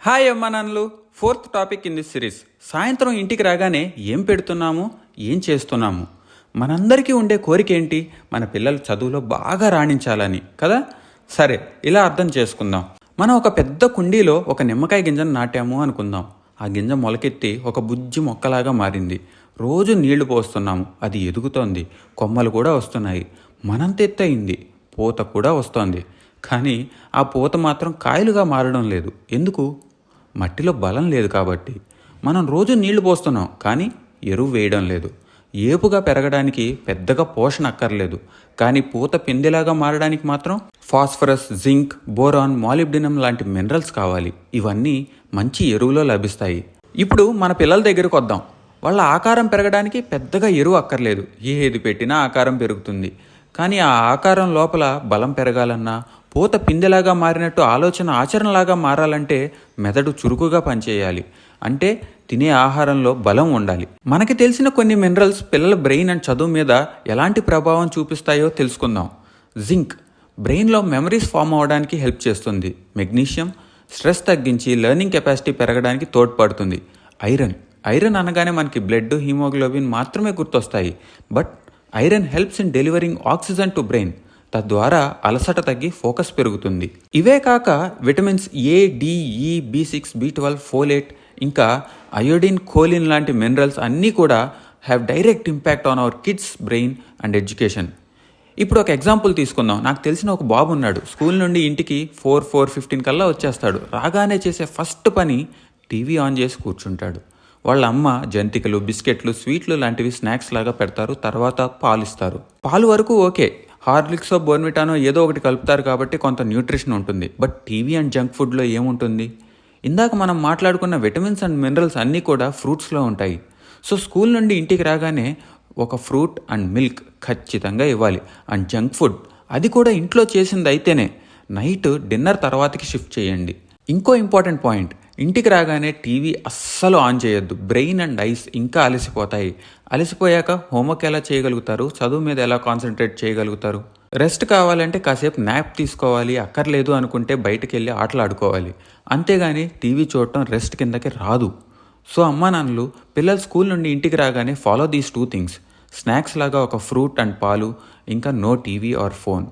Hi అమ్మా నాన్నలు. Fourth topic in this series. సాయంత్రం ఇంటికి రాగానే ఏం పెడుతున్నాము, ఏం చేస్తున్నాము. మనందరికీ ఉండే కోరిక ఏంటి? మన పిల్లలు చదువులో బాగా రాణించాలని కదా. సరే, ఇలా అర్థం చేసుకుందాం. మనం ఒక పెద్ద కుండీలో ఒక నిమ్మకాయ గింజను నాటాము అనుకుందాం. ఆ గింజ మొలకెత్తి ఒక బుజ్జి మొక్కలాగా మారింది. రోజు నీళ్లు పోస్తున్నాము, అది ఎదుగుతోంది, కొమ్మలు కూడా వస్తున్నాయి, మనంత ఎత్తు అయింది, పూత కూడా వస్తోంది. కానీ ఆ పూత మాత్రం కాయలుగా మారడం లేదు. ఎందుకు? మట్టిలో బలం లేదు కాబట్టి. మనం రోజు నీళ్లు పోస్తున్నాం, కానీ ఎరువు వేయడం లేదు. ఏపుగా పెరగడానికి పెద్దగా పోషణ అక్కర్లేదు, కానీ పూత పిందెలాగా మారడానికి మాత్రం ఫాస్ఫరస్, జింక్, బోరాన్, మాలిబ్డినం లాంటి మినరల్స్ కావాలి. ఇవన్నీ మంచి ఎరువులో లభిస్తాయి. ఇప్పుడు మన పిల్లల దగ్గరకు వద్దాం. వాళ్ళ ఆకారం పెరగడానికి పెద్దగా ఎరువు అక్కర్లేదు, ఏది పెట్టినా ఆకారం పెరుగుతుంది. కానీ ఆ ఆకారం లోపల బలం పెరగాలన్నా, పూత పిందెలాగా మారినట్టు ఆలోచన ఆచరణలాగా మారాలంటే మెదడు చురుకుగా పనిచేయాలి. అంటే తినే ఆహారంలో బలం ఉండాలి. మనకి తెలిసిన కొన్ని మినరల్స్ పిల్లల బ్రెయిన్ అండ్ చదువు మీద ఎలాంటి ప్రభావం చూపిస్తాయో తెలుసుకుందాం. జింక్ బ్రెయిన్లో మెమరీస్ ఫామ్ అవ్వడానికి హెల్ప్ చేస్తుంది. మెగ్నీషియం స్ట్రెస్ తగ్గించి లెర్నింగ్ కెపాసిటీ పెరగడానికి తోడ్పడుతుంది. ఐరన్ అనగానే మనకి బ్లడ్, హీమోగ్లోబిన్ మాత్రమే గుర్తొస్తాయి. But iron helps in delivering oxygen to brain. తద్వారా అలసట తగ్గి ఫోకస్ పెరుగుతుంది. ఇవే కాక విటమిన్స్ ఏ, డి, ఈ, B6, B12, ఫోలేట్, ఇంకా అయోడిన్, కోలిన్ లాంటి మినరల్స్ అన్నీ కూడా have direct impact on our kids brain and education. ఇప్పుడు ఒక ఎగ్జాంపుల్ తీసుకుందాం. నాకు తెలిసిన ఒక బాబు ఉన్నాడు. స్కూల్ నుండి ఇంటికి 4:15 కల్లా వచ్చేస్తాడు. రాగానే చేసే ఫస్ట్ పని టీవీ ఆన్ చేసి కూర్చుంటాడు. వాళ్ళ అమ్మ జంతికలు, బిస్కెట్లు, స్వీట్లు లాంటివి స్నాక్స్ లాగా పెడతారు. తర్వాత పాలిస్తారు. పాలు వరకు ఓకే, హార్లిక్సో, బోర్న్విటానో ఏదో ఒకటి కలుపుతారు కాబట్టి కొంత న్యూట్రిషన్ ఉంటుంది. బట్ టీవీ అండ్ జంక్ ఫుడ్లో ఏముంటుంది? ఇందాక మనం మాట్లాడుకున్న విటమిన్స్ అండ్ మినరల్స్ అన్నీ కూడా ఫ్రూట్స్లో ఉంటాయి. సో స్కూల్ నుండి ఇంటికి రాగానే ఒక ఫ్రూట్ అండ్ మిల్క్ ఖచ్చితంగా ఇవ్వాలి. అండ్ జంక్ ఫుడ్ అది కూడా ఇంట్లో చేసింది అయితేనే. నైట్ డిన్నర్ తర్వాతకి షిఫ్ట్ చేయండి. ఇంకో ఇంపార్టెంట్ పాయింట్, ఇంటికి రాగానే టీవీ అస్సలు ఆన్ చేయొద్దు. బ్రెయిన్ అండ్ ఐస్ ఇంకా అలసిపోతాయి. అలసిపోయాక హోంవర్క్ ఎలా చేయగలుగుతారు? చదువు మీద ఎలా కాన్సన్ట్రేట్ చేయగలుగుతారు? రెస్ట్ కావాలంటే కాసేపు నాప్ తీసుకోవాలి. అక్కర్లేదు అనుకుంటే బయటకు వెళ్ళి ఆటలు ఆడుకోవాలి. అంతేగాని టీవీ చూడటం రెస్ట్ కిందకి రాదు. సో అమ్మా నాన్నలు పిల్లలు స్కూల్ నుండి ఇంటికి రాగానే ఫాలో దీస్ 2 థింగ్స్. స్నాక్స్ లాగా ఒక ఫ్రూట్ అండ్ పాలు, ఇంకా నో టీవీ ఆర్ ఫోన్.